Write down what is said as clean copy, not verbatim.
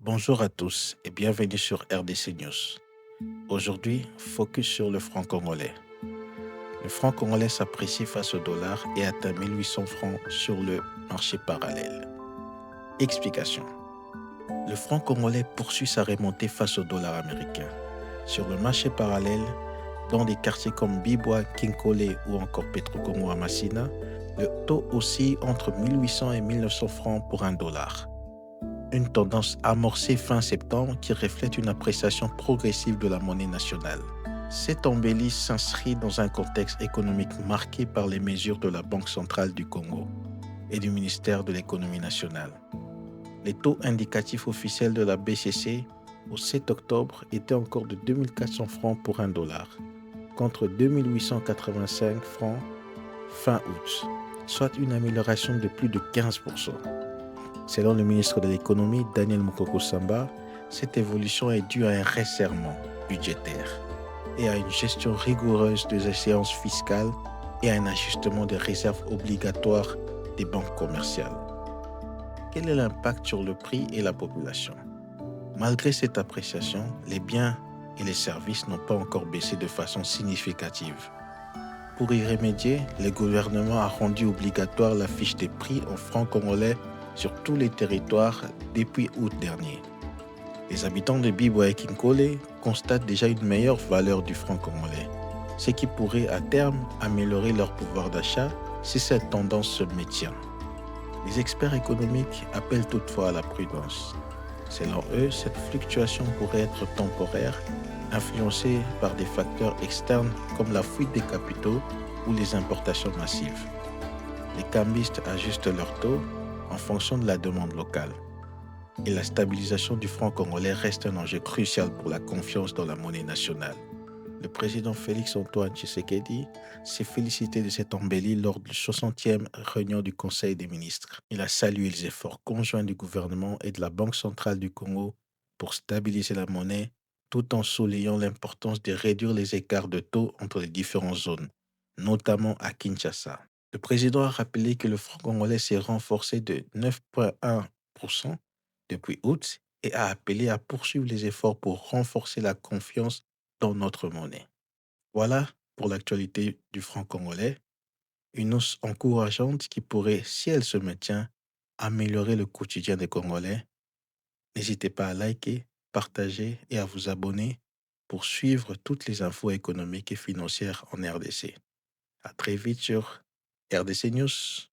Bonjour à tous et bienvenue sur RDC News. Aujourd'hui, focus sur le franc congolais. Le franc congolais s'apprécie face au dollar et atteint 1800 francs sur le marché parallèle. Explication. Le franc congolais poursuit sa remontée face au dollar américain. Sur le marché parallèle, dans des quartiers comme Bibwa, Kinkole ou encore Petrocongo à Massina, le taux oscille entre 1800 et 1900 francs pour un dollar. Une tendance amorcée fin septembre qui reflète une appréciation progressive de la monnaie nationale. Cette embellie s'inscrit dans un contexte économique marqué par les mesures de la Banque centrale du Congo et du ministère de l'économie nationale. Les taux indicatifs officiels de la BCC au 7 octobre étaient encore de 2400 francs pour un dollar, contre 2885 francs fin août, soit une amélioration de plus de 15%. Selon le ministre de l'économie, Daniel Mukoko Samba, cette évolution est due à un resserrement budgétaire et à une gestion rigoureuse des échéances fiscales et à un ajustement des réserves obligatoires des banques commerciales. Quel est l'impact sur le prix et la population? Malgré cette appréciation, les biens et les services n'ont pas encore baissé de façon significative. Pour y remédier, le gouvernement a rendu obligatoire la fiche des prix en francs congolais sur tous les territoires depuis août dernier. Les habitants de Bibwa et Kinkole constatent déjà une meilleure valeur du franc congolais, ce qui pourrait à terme améliorer leur pouvoir d'achat si cette tendance se maintient. Les experts économiques appellent toutefois à la prudence. Selon eux, cette fluctuation pourrait être temporaire, influencée par des facteurs externes comme la fuite des capitaux ou les importations massives. Les cambistes ajustent leurs taux en fonction de la demande locale. Et la stabilisation du franc congolais reste un enjeu crucial pour la confiance dans la monnaie nationale. Le président Félix-Antoine Tshisekedi s'est félicité de cette embellie lors du 60e réunion du Conseil des ministres. Il a salué les efforts conjoints du gouvernement et de la Banque centrale du Congo pour stabiliser la monnaie, tout en soulignant l'importance de réduire les écarts de taux entre les différentes zones, notamment à Kinshasa. Le président a rappelé que le franc congolais s'est renforcé de 9,1% depuis août et a appelé à poursuivre les efforts pour renforcer la confiance dans notre monnaie. Voilà pour l'actualité du franc congolais, une hausse encourageante qui pourrait, si elle se maintient, améliorer le quotidien des Congolais. N'hésitez pas à liker, partager et à vous abonner pour suivre toutes les infos économiques et financières en RDC. À très vite sur RDC News.